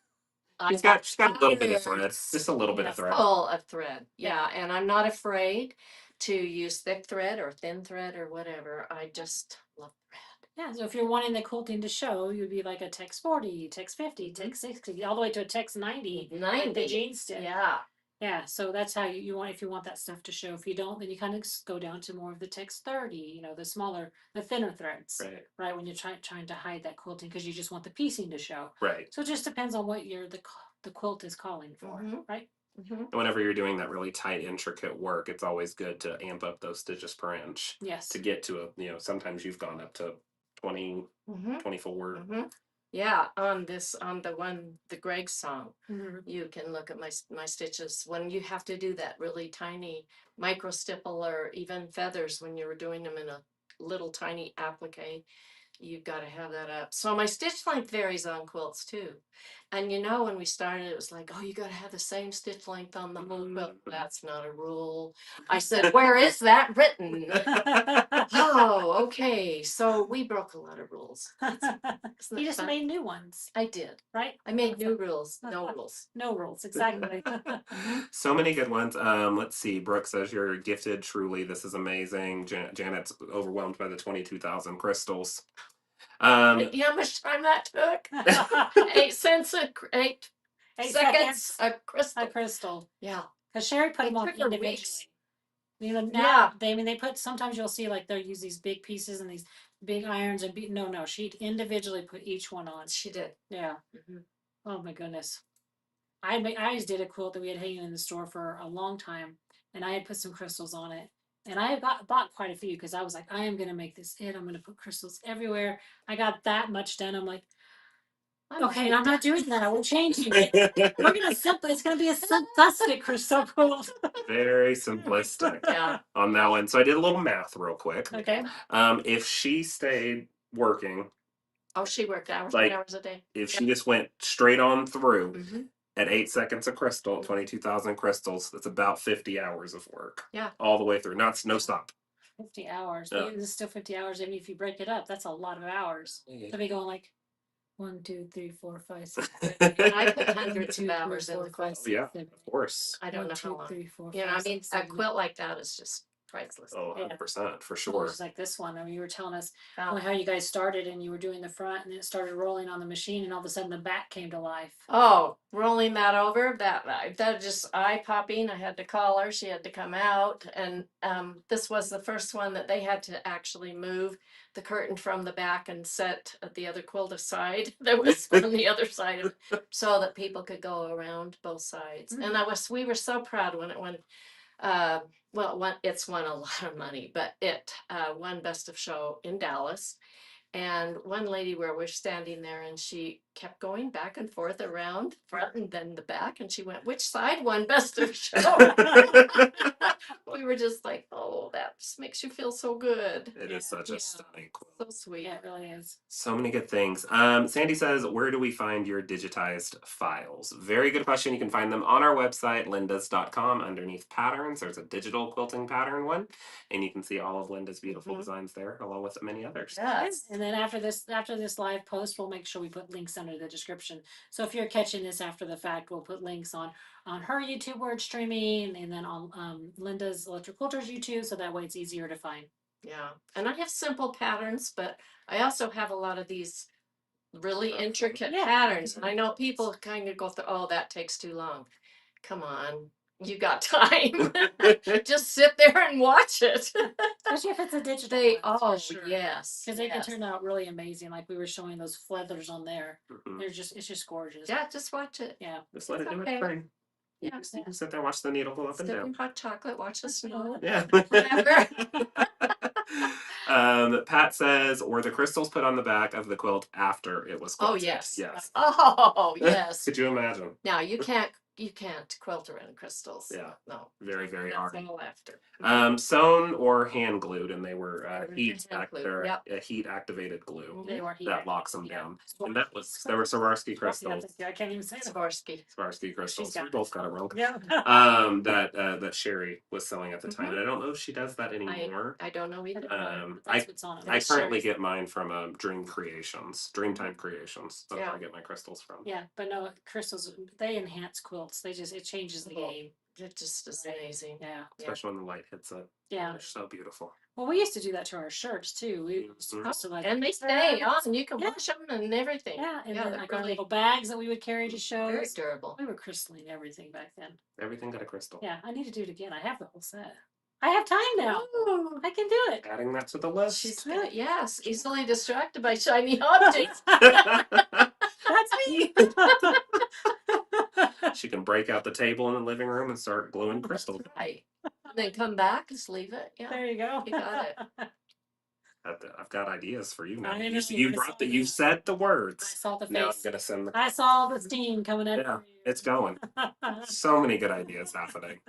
She's got a little bit of thread, just a little bit Yeah. of thread. full of thread. Yeah. Yeah, and I'm not afraid to use thick thread or thin thread or whatever. I just love thread. Yeah, so if you're wanting the quilting to show, you'd be like a text 40, text 50, text 60, all the way to a text 90, like the 90. jeans did. Yeah. Yeah, so that's how you want, if you want that stuff to show. If you don't, then you kind of go down to more of the text 30, the smaller, the thinner threads, Right. right? When you're trying to hide that quilting because you just want the piecing to show. Right. So it just depends on what the quilt is calling for, Mhm. right? Mhm. And whenever you're doing that really tight, intricate work, it's always good to amp up those stitches per inch Yes. to get to sometimes you've gone up to 20, Mhm. 24. Mhm. Yeah, on the Greg song, Mhm. you can look at my stitches when you have to do that really tiny micro stipple or even feathers when you're doing them in a little tiny applique. You've got to have that up. So my stitch length varies on quilts too. And when we started, it was like, oh, you got to have the same stitch length on the whole quilt. That's not a rule. I said, where is that written? Oh, okay. So we broke a lot of rules. Isn't You that just fun? made new ones, I did. right? I made new rules, no rules. No rules, exactly. So many good ones. Let's see. Brooke says you're gifted. Truly, this is amazing. Janet's overwhelmed by the 22,000 crystals. You know how much time that took? 8 cents eight 8 seconds a crystal. A crystal. Yeah. Because Sherry put It them on took her individually. weeks. Now Yeah. they put, sometimes you'll see like they'll use these big pieces and these big irons and no, she'd individually put each one on. She did. Yeah. Mhm. Oh my goodness. I always did a quilt that we had hanging in the store for a long time, and I had put some crystals on it. And I bought quite a few because I was like, I am gonna make this it. I'm gonna put crystals everywhere. I got that much done. I'm like, okay, I'm not doing that. We're changing it. We're gonna it's gonna be a simplistic crystal quilt. Very simplistic Yeah. on that one. So I did a little math real quick. Okay. If she stayed working, Oh, she worked hours, Like- 10 hours a day. if she just went straight on through Mhm. at 8 seconds of crystal, 22,000 crystals, that's about 50 hours of work. Yeah. All the way through. No stop. 50 hours. Yeah. Even this is still 50 hours. Even if you break it up, that's a lot of hours. To be going like 1, 2, 3, 4, 5, 6, 7, And I 8, put 1, hundreds 2, of 3, hours in 4, the 5, quilt. 6, Yeah, 7, of course. I don't 1, know 2, how long. 3, 4, I 5, mean, 6, a 7, quilt like that is just priceless. Oh, Yeah. 100% for Well, sure. just like this one. I mean, you were telling us Oh. how you guys started and you were doing the front and it started rolling on the machine and all of a sudden the back came to life. Oh, rolling that over, that just eye-popping. I had to call her. She had to come out. And this was the first one that they had to actually move the curtain from the back and set the other quilt aside that was on the other side of it so that people could go around both sides. And we were so proud when it went, it's won a lot of money, but it won Best of Show in Dallas. And one lady where we're standing there and she kept going back and forth around front and then the back. And she went, which side won Best of Show? We were just like, oh, that just makes you feel so good. It is such Yeah. a stunning quilt. So sweet. Yeah, it really is. So many good things. Sandy says, where do we find your digitized files? Very good question. You can find them on our website, lindas.com. Underneath patterns, there's a digital quilting pattern one. And you can see all of Linda's beautiful designs there, along with many others. Yes. And then after this live post, we'll make sure we put links under the description. So if you're catching this after the fact, we'll put links on her YouTube word streaming and then on Linda's Electric Quilters YouTube, so that way it's easier to find. Yeah. And I have simple patterns, but I also have a lot of these really intricate patterns. And I know people kind of go through, oh, that takes too long. Come on. You got time. Just sit there and watch it. Especially if it's a digital. Yes. Because they can turn out really amazing. Like we were showing those feathers on there. It's just gorgeous. Yeah, just watch it. Yeah. Just let it do okay. its thing. Yeah. You can sit there, watch the needle go up and down. Sipping hot chocolate, watch the snow. Yeah. Whatever. Pat says, were the crystals put on the back of the quilt after it was quilted? Oh, yes. Yes. Oh, yes. Could you imagine? Now you can't you can't quilt around crystals. Yeah. No. Very, very That's hard. all after. Sewn or hand glued, and they were heat hand glued, they're yep. a heat activated glue They were that locks them yeah. down. And that was there were Swarovski crystals. Yeah, I can't even say that. Swarovski. Swarovski crystals. got We it. both got it wrong. Yeah. That Sherry was selling at the time, and I don't know if she does that anymore. I don't know either. That's what's on it. I currently Sherry's. get mine from Dreamtime Creations. That's where Yeah. I get my crystals from. Yeah, but no, crystals, they enhance quilts. It changes the game. It just is Right. amazing. Yeah. Especially when the light hits it. Yeah. They're so beautiful. Well, we used to do that to our shirts too. We used to Mhm. like, And they stay shirts. on. You can Yeah. wash them and everything. Yeah, and Yeah, then they're like our really little bags that we would carry to very shows. durable. We were crystalline everything back then. Everything got a crystal. Yeah, I need to do it again. I have the whole set. I have time now. Ooh. I can do it. Adding that to the list. She's good. Yes, easily distracted by shiny objects. That's me. She can break out the table in the living room and start gluing crystals. Right. And then come back, just leave it. Yeah. There you go. You got it. I've got ideas for you now. I know, You I brought saw you that. said the I words. saw the Now I'm face. gonna send the I saw the steam coming out. Yeah, it's going. So many good ideas happening.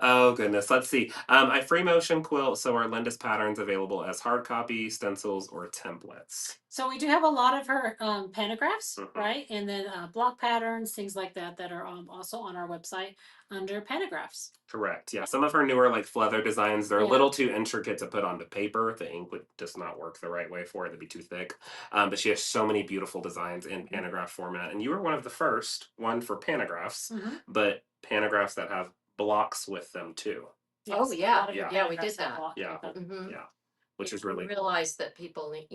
Oh goodness, let's see. I free motion quilt, so our Linda's patterns available as hard copy, stencils, or templates. So we do have a lot of her panographs, Mhm. right? And then block patterns, things like that, that are also on our website under panographs. Correct. Yeah, some of her newer like leather designs, they're a Yeah. little too intricate to put onto paper. The ink would just not work the right way for it; it'd be too thick. But she has so many beautiful designs in pantograph format, and you were one of the first one for panographs, Mhm. but panographs that have blocks with them too. Oh, Yes, a yeah. lot of your Yeah, we panographs did have that. block Yeah. with them. Mm-hmm. Yeah, which is We really cool. realized that people need,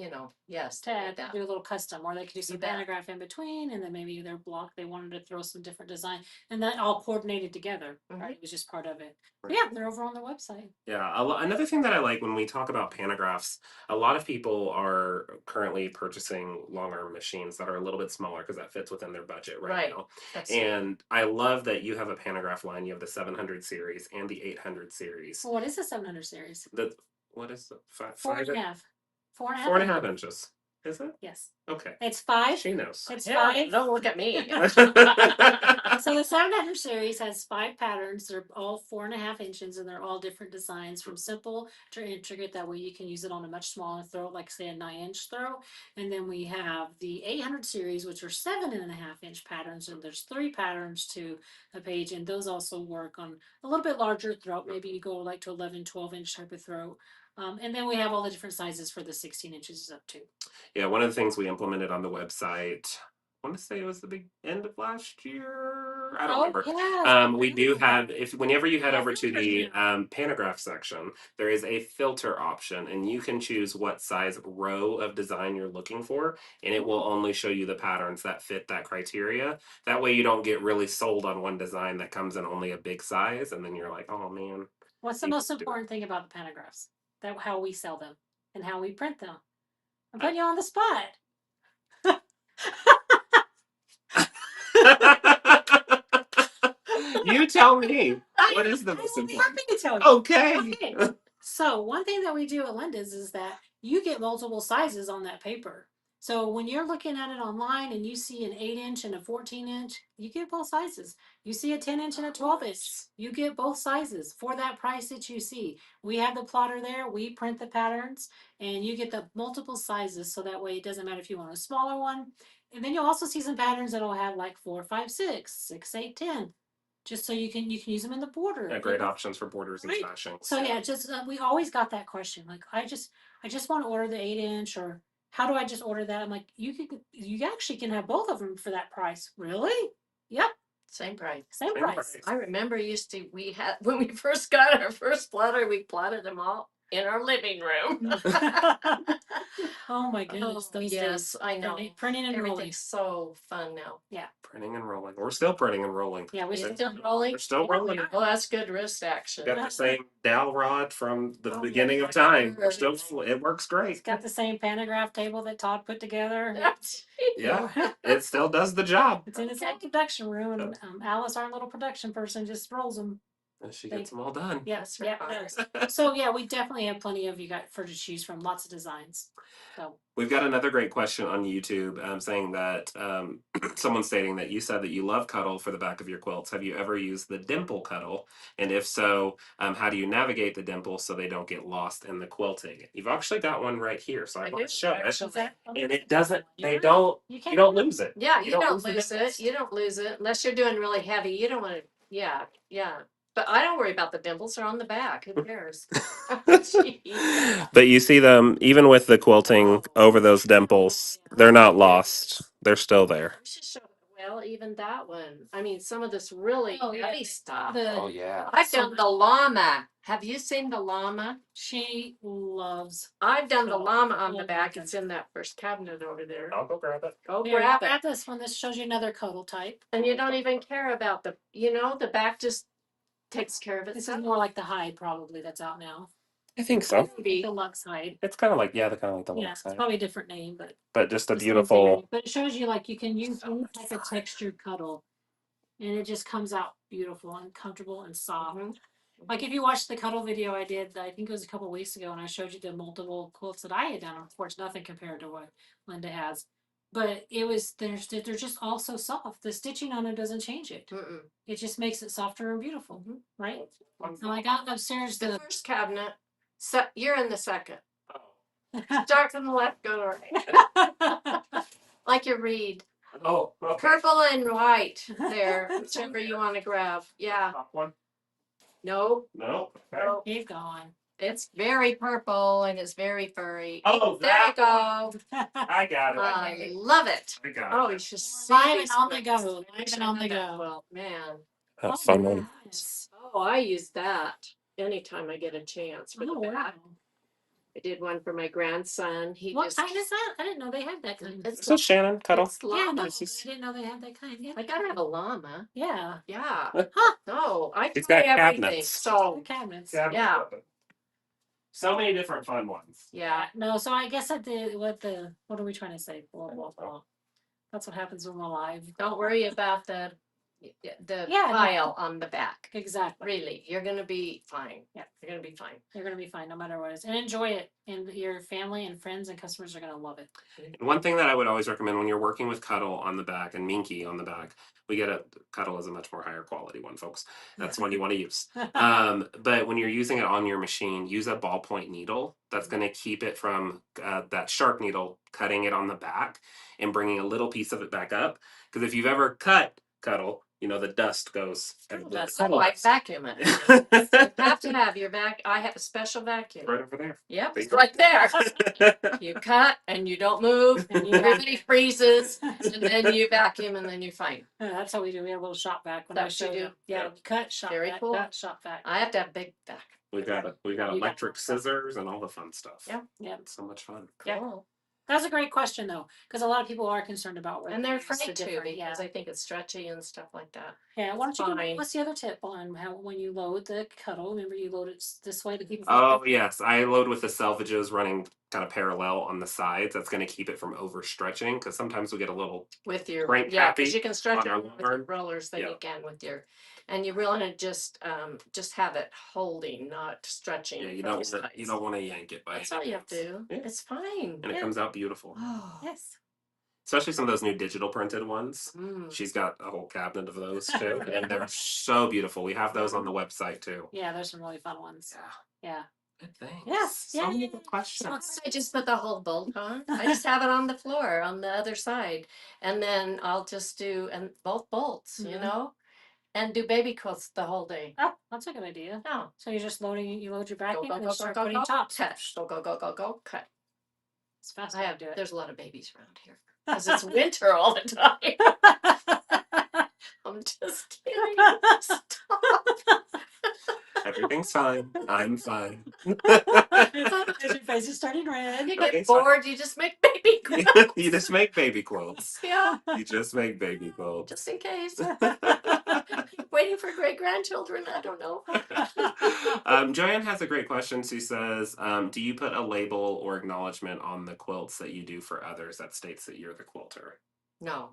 yes, they To need that. do a little custom, or they could do some bet. pantograph in between, and then maybe their block they wanted to throw some different design, and that all coordinated together. Right, it was just part of it. But yeah, they're over on the website. Yeah, another thing that I like when we talk about pantographs, a lot of people are currently purchasing long arm machines that are a little bit smaller because that fits within their budget right now. That's And I love that you have a pantograph line. You have the 700 series and the 800 series. Well, what is the 700 series? The what is the five, 4.5. 4.5. 4.5 inches? Is it? Yes. Okay. It's 5. She knows. It's Yeah, 5. don't look at me. So the 700 series has 5 patterns. They're all 4.5 inches, and they're all different designs, from simple to intricate. That way you can use it on a much smaller throw, like say a 9-inch throw. And then we have the 800 series, which are 7.5-inch patterns, and there's 3 patterns to a page, and those also work on a little bit larger throat. Maybe you go like to 11, 12-inch type of throat. And then we have all the different sizes for the 16 inches up to. Yeah, one of the things we implemented on the website, I want to say it was the big end of last year. I don't remember. Yes. We do have, if whenever you head Yeah, over to filters the now. pantograph section, there is a filter option, and you can choose what size row of design you're looking for, and it will only show you the patterns that fit that criteria. That way, you don't get really sold on one design that comes in only a big size, and then you're like, oh man. What's the You most can do it. important thing about the pantographs? That how we sell them and how we print them. I'm putting you on the spot. You tell me. What is the most I will be important? happy to tell you. Okay. Okay. So one thing that we do at Linda's is that you get multiple sizes on that paper. So when you're looking at it online and you see an 8-inch and a 14-inch, you get both sizes. You see a 10-inch and a 12-inch, you get both sizes for that price that you see. We have the plotter there. We print the patterns, and you get the multiple sizes. So that way it doesn't matter if you want a smaller one. And then you'll also see some patterns that'll have like 4, 5, 6, 6, 8, 10. Just so you can use them in the border. Yeah, great options for borders and Right. slashings. So yeah, just we always got that question. Like I just want to order the 8-inch, or how do I just order that? I'm like, you actually can have both of them for that price. Really? Yep, Same price. same Same price. price. I remember we had, when we first got our first plotter, we plotted them all in our living room. Oh my goodness, those yes, days. I know. Printing and rolling. Everything's so fun now. Yeah. Printing and rolling. We're still printing and rolling. Yeah, we You're still still rolling? We're still rolling. Oh, that's good wrist action. Got the same dowel rod from the Oh, beginning yeah. of time. We're still, it works great. got the same pantograph table that Todd put together. Yeah, it still does the job. It's in his little production room, and Alice, our little production person, just rolls them. And she gets them all done. Yes, That's yeah. right. No. So yeah, we definitely have plenty of you got for to choose from. Lots of designs. So We've got another great question on YouTube saying that someone's stating that you said that you love Cuddle for the back of your quilts. Have you ever used the dimple Cuddle? And if so, how do you navigate the dimples so they don't get lost in the quilting? You've actually got one right here, so I want to show it. Actually. And it doesn't, they Yeah. don't, you you can't don't lose it. Yeah, you don't the lose dimples. it. You don't lose it unless you're doing really heavy. You don't want to. Yeah, yeah. But I don't worry about the dimples. They're on the back. Who cares? Jeez. But you see them, even with the quilting over those dimples, they're not lost. They're still there. We should show. Well, even that one. I mean, some of this really Oh, yeah. heavy stuff. The Yeah. I've done the llama. Have you seen the llama? she loves. I've done the Cuddle. llama on the Oh, back. my It's in that first cabinet over there. I'll go grab it. Go Here, grab it. grab this one. This shows you another Cuddle type. And you don't even care about the, the back just takes care of This itself. is more like the hide probably that's out now. I think so. Maybe. The Lux hide. It's kind of like, yeah, they're kind of like the Yeah, left it's side. probably a different name, But just a the same beautiful. thing. But it shows you like you can use any type of textured Cuddle, and it just comes out beautiful and comfortable and soft. Mhm. Like if you watched the Cuddle video I did, I think it was a couple weeks ago, and I showed you the multiple quilts that I had done. Of course, nothing compared to what Linda has, but it was they're just all so soft. The stitching on it doesn't change it. Mm-mm. It just makes it softer and beautiful, Mhm. right? So I got upstairs The the first cabinet. So you're in the second. Oh. Start from the left, go to the right. Like you read. Oh, okay. Purple and white there, whichever you want to grab. Yeah. Top one? No. No. Okay. No. Keep going. It's very purple and it's very furry. Oh, There you that go. I got it. I love it. I got Oh, it. you should see Live and these on the quilts. go. Live Wish and I on had the that go. quilt, man. A Oh, fun one. nice. Oh, I use that anytime I get a chance for Oh, the wow. back. I did one for my grandson. He What just kind is that? I didn't know they had that kind. It's This is Shannon Cuddle. It's Yeah, llama. no, I didn't know they had that kind. Yeah. I gotta have a llama. Yeah. Yeah. Huh. No, I It's try got everything. cabinets. So Cabinets. Yeah. So many different fun ones. yeah. No, so I guess I did what are we trying to say? Blah, blah, blah. That's what happens when we're live. Don't worry about the Yeah, no. pile on the back. Exactly. Really, you're gonna be fine. Yeah. You're gonna be fine. You're gonna be fine no matter what it is. And enjoy it. And your family and friends and customers are gonna love it. And one thing that I would always recommend when you're working with Cuddle on the back and Minky on the back, we get a Cuddle is a much more higher quality one, folks. That's one you want to use. But when you're using it on your machine, use a ballpoint needle. That's going to keep it from that sharp needle cutting it on the back and bringing a little piece of it back up. Because if you've ever cut Cuddle, the dust goes. That's like vacuum it. You have to have your vac. I have a special vacuum. Right over there. Yep, There it's you right there. You cut and you don't move, and everybody freezes, and then you vacuum, and then you're fine. Yeah, that's how we do. We have a little shop vac when That I what you show do? you. Yeah, Yeah. cut shop Very vac, cool. cut shop vac. I have to have a big vac. we got You got electric it. scissors and all the fun stuff. Yeah. Yeah. It's so much fun. Yeah. Cool. That's a great question though, because a lot of people are concerned about whether And they're they use the afraid to different- because I think it's stretchy and stuff like that. Yeah, why don't you Fine. what's the other tip on how when you load the Cuddle? Remember you load it this way to keep Oh yes, I load with the selvages running kind of parallel on the sides. That's going to keep it from overstretching because sometimes we get a little. With your Crank yeah, happy because you can stretch on it our with your longarm. rollers than Yeah. you can with your, and you really want to just have it holding, not stretching. Yeah, you from don't the want to sides. yank it by. That's any all you have to means. do. Yeah. It's fine. And it comes out beautiful. Oh. Yes. Especially some of those new digital printed ones. Mm. She's got a whole cabinet of those too, and they're so beautiful. We have those on the website too. Yeah, there's some really fun ones. Yeah. Yeah. Good things. Yes. So Yeah, many yeah, good yeah. questions. I just put the whole bolt on. I just have it on the floor on the other side, and then I'll just do both bolts, Mhm. and do baby quilts the whole day. Oh, that's a good idea. No, So you're just loading you load your back go in go and go then go start go putting go tops. cut. Go cut. It's fast I way have. to do it. There's a lot of babies around here because it's winter all the time. I'm just kidding. Stop. Everything's fine. I'm fine. Your face is starting red. You Okay, get so- bored, you just make baby quilts. You just make baby quilts. Yeah, You just make baby quilts. just in case. Waiting for great grandchildren. I don't know. Joanne has a great question. She says, do you put a label or acknowledgement on the quilts that you do for others that states that you're the quilter? No,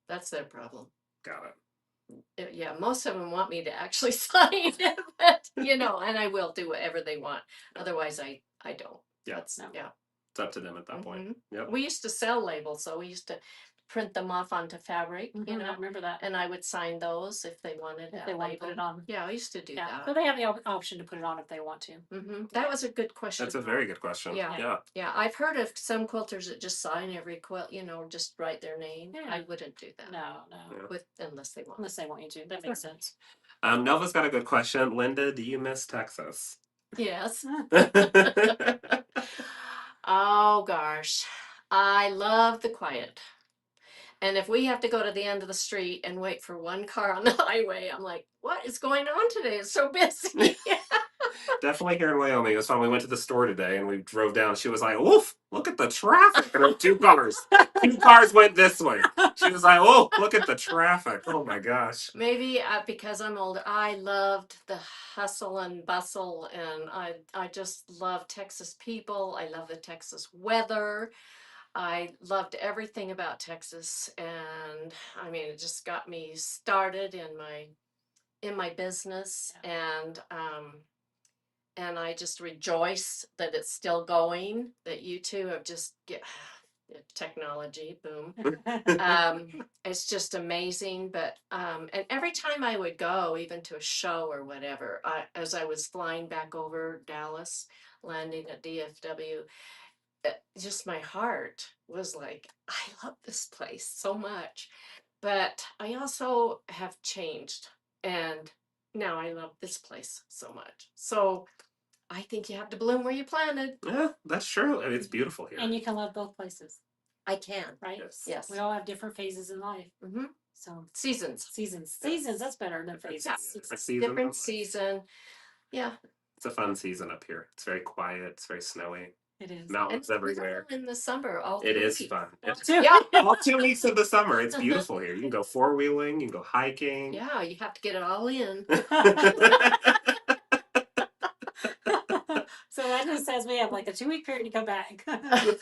that's their problem. Got it. yeah, most of them want me to actually sign it, but and I will do whatever they want. Otherwise, I don't. Yeah. That's, No. yeah. It's up to them at that point. Mhm. Yep. We used to sell labels, so we used to print them off onto fabric, I remember that. and I would sign those if they wanted If that they want to put label. it on. Yeah, I used to do Yeah, so that. they have the option to put it on if they want to. That was a good question. That's a very good question. Yeah. Yeah. Yeah, I've heard of some quilters that just sign every quilt, just write their name. Yeah. I wouldn't do that. No, Yeah. Unless they want. unless they want you to. That makes sense. Nova's got a good question. Linda, do you miss Texas? Yes. Oh gosh, I love the quiet. And if we have to go to the end of the street and wait for one car on the highway, I'm like, what is going on today? It's so busy. Definitely here in Wyoming. It was fun. We went to the store today and we drove down. She was like, "Oof, look at the traffic." And there were two cars. Two cars went this way. She was like, "Oh, look at the traffic. Oh my gosh." Maybe because I'm older, I loved the hustle and bustle, and I just love Texas people. I love the Texas weather. I loved everything about Texas, and I mean, it just got me started in my business, and I just rejoice that it's still going. That you two have just get technology, boom. It's just amazing. But and every time I would go, even to a show or whatever, as I was flying back over Dallas, landing at DFW, just my heart was like, I love this place so much. But I also have changed, and now I love this place so much. So I think you have to bloom where you planted. Yeah, that's true. I mean, it's beautiful here. And you can love both places, I can. right? Yes. Yes. We all have different phases in life. Mm-hmm. So Seasons. seasons, that's better than Different phases. season. Different season. Different season. Yeah. It's a fun season up here. It's very quiet. It's very snowy. It is. Mountains everywhere. In the summer, all It is 3 weeks. fun. Well, It's too. Yeah. all 2 weeks of the summer. It's beautiful here. You can go four-wheeling. You can go hiking. Yeah, you have to get it all in. So Edna says we have like a 2-week period to come back. You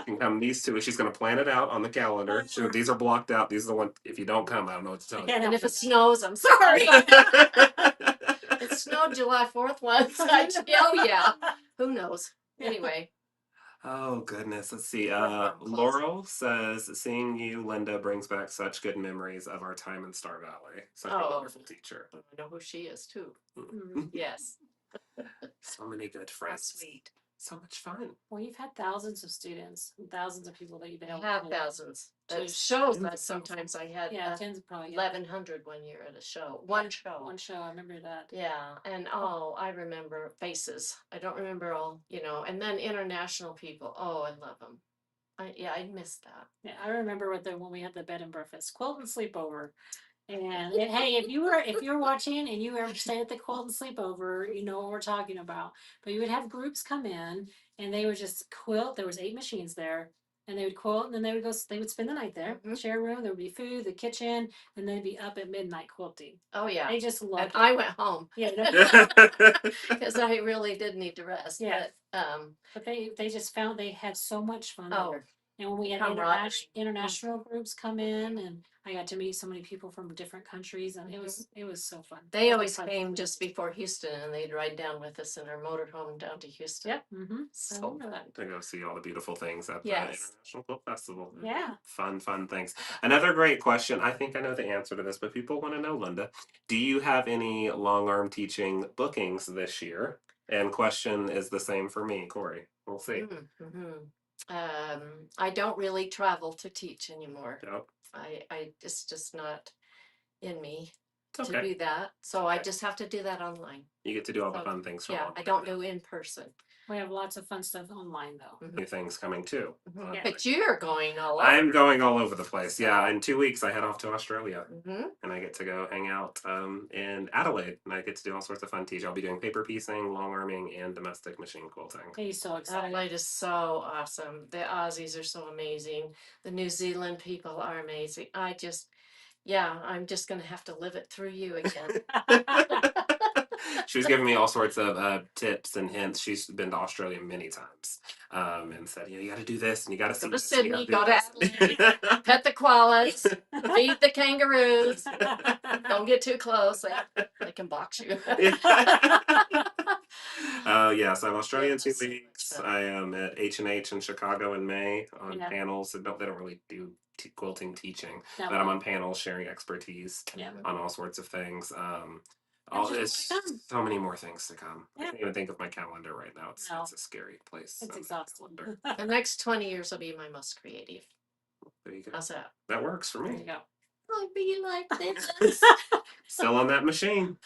can come these two. She's going to plan it out on the calendar. So these are blocked out. These are the ones. If you don't come, I don't know what to tell you. And if it snows, I'm sorry. It snowed July 4th once. Oh yeah. Who knows? Anyway. Oh goodness, let's see. Close. Laurel says, "Seeing you, Linda, brings back such good memories of our time in Star Valley. Such a wonderful teacher. I know who she is too. Mm. Yes. So many good friends. Sweet. So much fun. Well, you've had thousands of students, and thousands of people that you've been I able have to thousands. to- It shows that sometimes I had Yeah, tens of probably. 1,100 one year at a show. One show. One show, I remember that. Yeah, and I remember faces. I don't remember all, and then international people. Oh, I love them. I miss that. Yeah, I remember when we had the bed and breakfast, quilt and sleepover. And hey, if you're watching and you ever stay at the quilt and sleepover, you know what we're talking about. But you would have groups come in and they would just quilt. There was 8 machines there, and they would quilt, and then they would go. They would spend the night there, share a room. There would be food, the kitchen, and they'd be up at midnight quilting. Oh yeah, they just loved it. I went home. Yeah, because I really did need to rest. Yeah. But they just found they had so much fun Oh. there. And when we had Camaraderie. international groups come in, and I got to meet so many people from different countries, and it was so fun. they It was always fun. came just before Houston, and they'd ride down with us in our motorhome down to Houston. Yep. Mm-hmm. So fun. To go see all the beautiful things at the Yes. International Quilt Festival. Yeah. Fun things. Another great question. I think I know the answer to this, but people want to know, Linda, do you have any long arm teaching bookings this year? And question is the same for me, Corey. We'll see. Mm-hmm. I don't really travel to teach anymore. Yep. It's just not in me It's to okay. do that. So I just have to do that online. You get to do all the fun things from Yeah, online. I don't do in person. We have lots of fun stuff online though. New things coming too. Yeah. But you're going all over. I'm going all over the place. Yeah, in 2 weeks I head off to Australia. Mm-hmm. And I get to go hang out in Adelaide, and I get to do all sorts of fun teach. I'll be doing paper piecing, long arming, and domestic machine quilting. He's so excited. Adelaide is so awesome. The Aussies are so amazing. The New Zealand people are amazing. I'm just gonna have to live it through you again. She was giving me all sorts of tips and hints. She's been to Australia many times, and said, you got to do this and you got to see Go to this. And you Sydney, gotta go do to this." Adelaide, pet the koalas, feed the kangaroos. Don't get too close. They can box you. Yeah, so I'm Australia in Yeah, 2 so much weeks. fun. I am at H&H in Chicago in May on Yeah. panels. They don't really do quilting teaching, No, but I'm on panels sharing expertise Yeah. on all sorts of things. There's just There's more to come. so many more things to come. I Yeah. can't even think of my calendar right now. It's No. it's a scary place. It's on my exhausting. calendar. The next 20 years will be my most creative. There you go. How's that? That works for There me. you go. I'll be like this. Still on that machine.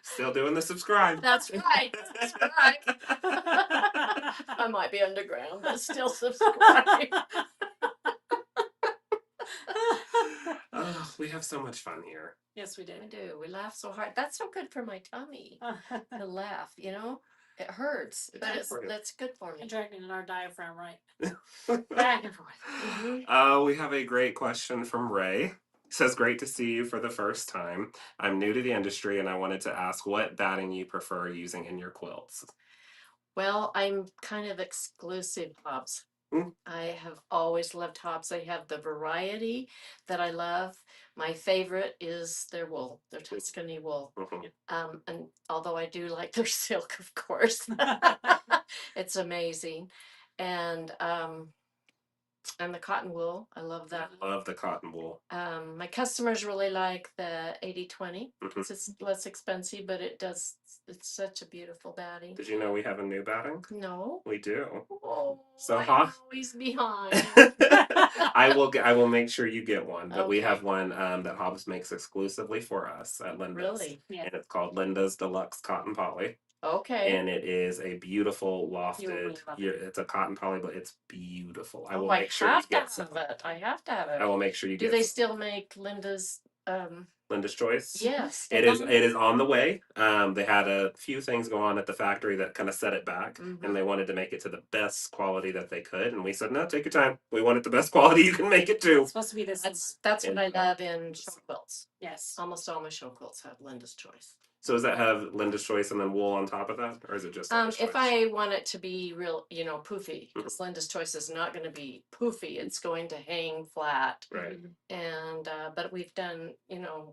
Still doing the subscribe. That's right. Subscribe. I might be underground, but still subscribe. Oh, we have so much fun here. Yes, we I did. do. We laugh so hard. That's so good for my tummy to laugh. It hurts, It's but good for you. that's good for me. Contracting our diaphragm right. Back and forth. We have a great question from Ray. It says, great to see you for the first time. I'm new to the industry and I wanted to ask what batting you prefer using in your quilts. Well, I'm kind of exclusive hops. Mm. I have always loved hops. They have the variety that I love. My favorite is their wool, their Tuscany wool. Mhm. And although I do like their silk, of course, it's amazing. And the cotton wool, I love that. I love the cotton wool. My customers really like the 80/20 Mhm. because it's less expensive, but it's such a beautiful batting. Did you know we have a new batting? No. We do. Oh, So I'm always behind. I will make sure you get one, but we Okay. have one that Hobbs makes exclusively for us at Linda's. Really? Yeah. And it's called Linda's Deluxe Cotton Poly. Okay. And it is a beautiful You will lofted. really love it. It's a cotton poly, but it's beautiful. I Oh, will I make sure you have to get some. have it. I have to have it. I will make sure you Do get they some. still make Linda's? Linda's Choice? Yes. It is on the way. They had a few things go on at the factory that kind of set it back, and they wanted to make it to the best quality that they could. And we said, no, take your time. We want it the best quality you can make it to. It's supposed to be this summer. That's what I And, love in show quilts. Yes. Almost all my show quilts have Linda's Choice. So does that have Linda's Choice and then wool on top of that, or is it just Linda's If Choice? I want it to be real, poofy, because Linda's Choice is not going to be poofy. It's going to hang flat. Right. And but we've done,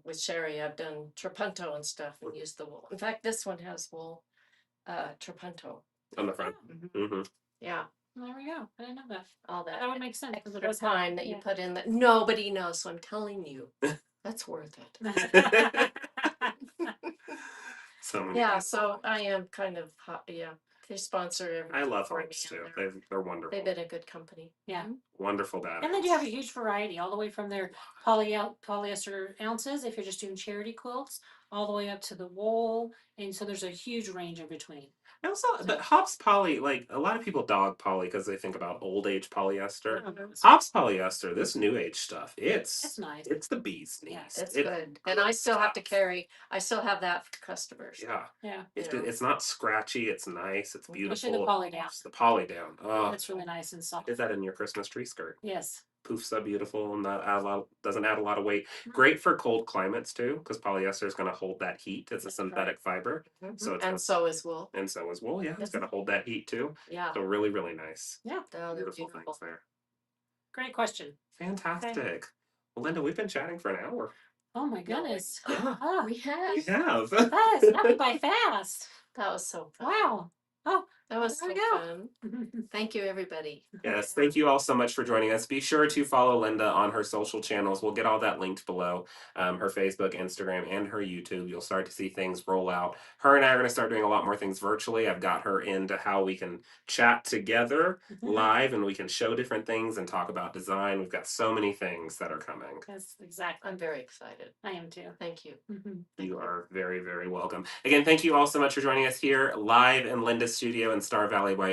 with Sherry, I've done trapunto and stuff and used the wool. In fact, this one has wool, trapunto. On the front. Mm-hmm. Yeah, Well, there we go. I didn't know that. all that. That would make sense. 'cause it Extra does have- time that you yeah. put in that nobody knows. So I'm telling you, that's worth it. So many Yeah, people. so I am kind of hot. Yeah, they sponsor everything. I love for me, Hobbs and too. They're wonderful. They've been a good company. Yeah. Wonderful batters. And they do have a huge variety, all the way from their polyester ounces, if you're just doing charity quilts, all the way up to the wool. And so there's a huge range in between. I also, but Hobbs poly, like a lot of people dog poly because they think about old age polyester. Hobbs polyester, this new age stuff, It's nice. It's the bee's knees. Yeah, It's good. And I still have to carry, I still have that for customers. Yeah. Yeah. It's not scratchy. It's nice. It's beautiful. Especially the poly down. It's the poly down. Oh, It's really nice and soft. did that in your Christmas tree skirt. Yes. Poofs so beautiful and doesn't add a lot of weight. Great for cold climates too, because polyester is going to hold that heat. It's a synthetic fiber, so it's so is wool. and so is wool. Yeah, it's going to hold that heat too. Yeah. So really, really nice. Yeah. Beautiful things there. Great question. Fantastic. Okay. Well, Linda, we've been chatting for an hour. Oh my goodness. Yeah. Oh, We have. We have. that went by fast. That was so fun. Wow. Oh, That was there so we go. fun. Thank you, everybody. Yes, thank you all so much for joining us. Be sure to follow Linda on her social channels. We'll get all that linked below. Her Facebook, Instagram, and her YouTube. You'll start to see things roll out. Her and I are going to start doing a lot more things virtually. I've got her into how we can chat together live and we can show different things and talk about design. We've got so many things that are coming. That's exactly. I'm very excited. I am too. Thank you. You are very, very welcome. Again, thank you all so much for joining us here live in Linda's studio in Star Valley, Wyoming.